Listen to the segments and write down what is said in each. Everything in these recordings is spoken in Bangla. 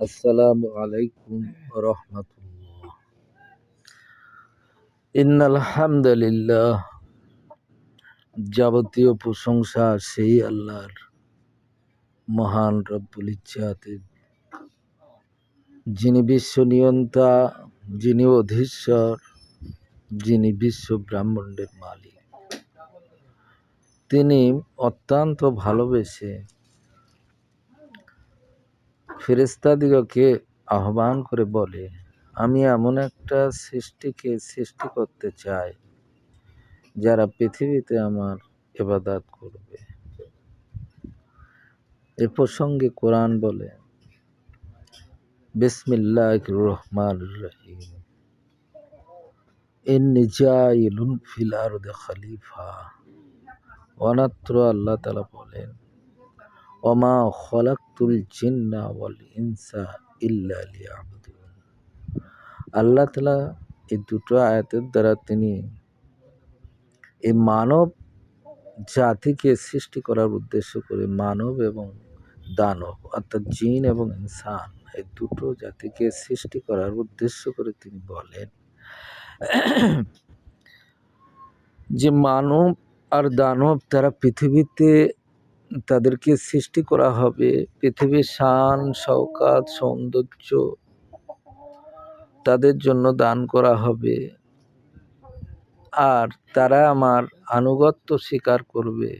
আসসালামু আলাইকুম রহমতুল্লাহ। ইন্নাল হামদুলিল্লাহ, যাবতীয় প্রশংসা সেই আল্লাহর, মহান রব্বুল ইজ্জাতের, যিনি বিশ্ব নিয়ন্তা, যিনি অধীশ্বর, যিনি বিশ্ব ব্রাহ্মণ্ডের মালিক। তিনি অত্যন্ত ভালোবেসে ফেরেশতাদিগকে আহ্বান করে বলে, আমি এমন একটা সৃষ্টিকে সৃষ্টি করতে চাই যারা পৃথিবীতে আমার ইবাদত করবে। এ প্রসঙ্গে কোরআন বলে, বিসমিল্লাহির রহমানির রহিম, ইন্নী জাইলুন ফিল আরদি খলিফা। অন্যত্র আল্লাহ তাআলা বলেন, ওমা খলাকতুল জিন্না ওয়াল ইনসা ইল্লা লিয়াবুদুন। আল্লাহ তাআলা এই দুটো আয়াতের দ্বারা তিনি এই মানব জাতিকে সৃষ্টি করার উদ্দেশ্য করে, মানব এবং দানব অর্থাৎ জিন এবং ইনসান, এই দুটো জাতিকে সৃষ্টি করার উদ্দেশ্য করে তিনি বলেন যে মানব আর দানব তারা পৃথিবীতে, তাদেরকে সৃষ্টি করা হবে, পৃথিবীর শান শওকাত সৌন্দর্য তাদের জন্য দান করা হবে, আর তারা আমার আনুগত্য স্বীকার করবে,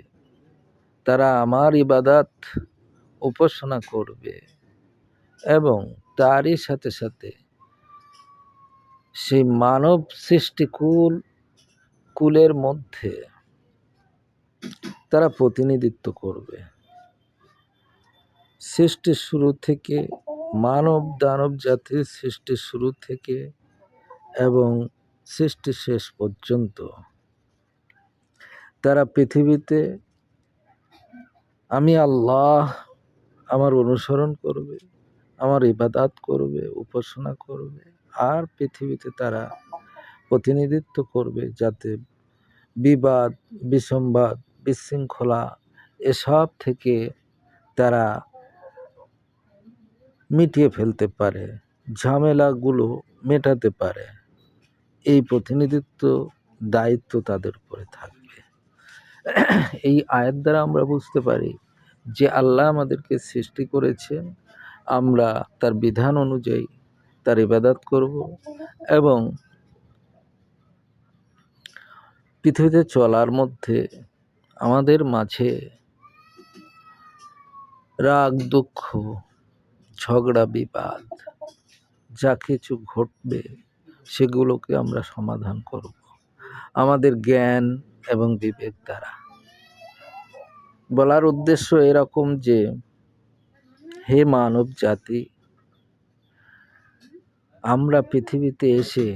তারা আমার ইবাদত উপাসনা করবে, এবং তারই সাথে সাথে সেই মানব কুলের মধ্যে তারা প্রতিনিধিত্ব করবে। সৃষ্টির শুরু থেকে, মানব দানব জাতির সৃষ্টির শুরু থেকে এবং সৃষ্টি শেষ পর্যন্ত তারা পৃথিবীতে আমি আল্লাহ আমার অনুসরণ করবে, আমার ইবাদত করবে, উপাসনা করবে, আর পৃথিবীতে তারা প্রতিনিধিত্ব করবে যাতে বিবাদ বিসম্বাদ বিশৃঙ্খলা এসব থেকে তারা মিটিয়ে ফেলতে পারে, ঝামেলাগুলো মেটাতে পারে। এই প্রতিনিধিত্ব দায়িত্ব তাদের উপরে থাকবে। এই আয়াত দ্বারা আমরা বুঝতে পারি যে আল্লাহ আমাদেরকে সৃষ্টি করেছেন, আমরা তার বিধান অনুযায়ী তার ইবাদত করব এবং পৃথিবীতে চলার মধ্যে আমাদের মাঝে রাগ দুঃখ ঝগড়া বিবাদ যা কিছু ঘটবে সেগুলোকে আমরা সমাধান করব আমাদের জ্ঞান এবং বিবেক দ্বারা। বলার উদ্দেশ্য এরকম যে, হে মানব জাতি, আমরা পৃথিবীতে এসে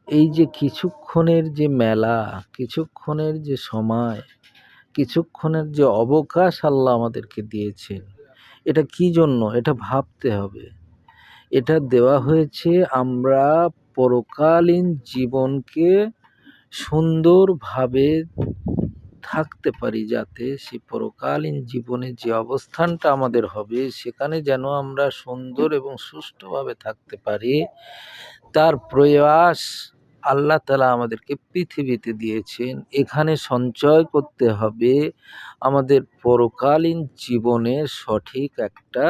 এই যে কিছুক্ষণের যে মেলা, কিছুক্ষণের যে সময়, কিছুক্ষণের যে অবকাশ আল্লাহ আমাদেরকে দিয়েছেন, এটা কি জন্য? এটা ভাবতে হবে। এটা দেওয়া হয়েছে আমরা পরকালীন জীবনকে সুন্দরভাবে থাকতে পারি, যাতে সেই পরকালীন জীবনে যে অবস্থানটা আমাদের হবে সেখানে যেন আমরা সুন্দর এবং সুষ্ঠুভাবে থাকতে পারি, তার প্রয়াস আল্লাহ তাআলা আমাদেরকে পৃথিবীতে দিয়েছেন। এখানে সঞ্চয় করতে হবে আমাদের পরকালীন জীবনের সঠিক একটা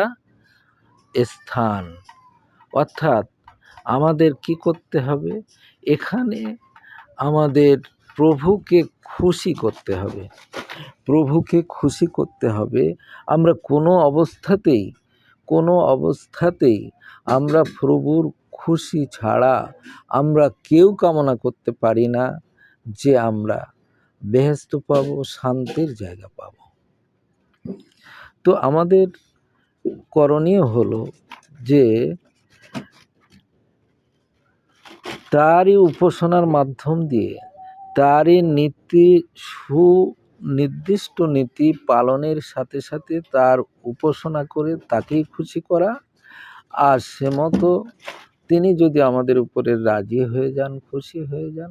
স্থান। অর্থাৎ আমাদের কি করতে হবে? এখানে আমাদের প্রভুকে খুশি করতে হবে। প্রভুকে খুশি করতে হবে। আমরা কোনো অবস্থাতেই আমরা প্রভুর খুশি ছাড়া আমরা কেউ কামনা করতে পারি না যে আমরা বেহেশত পাবো, শান্তির জায়গা পাবো। তো আমাদের করণীয় হলো যে তারই উপাসনার মাধ্যম দিয়ে, তারই সুনির্দিষ্ট নীতি পালনের সাথে সাথে তার উপাসনা করে তাকেই খুশি করা, আর সে মতো তিনি যদি আমাদের উপরে রাজি হয়ে যান, খুশি হয়ে যান,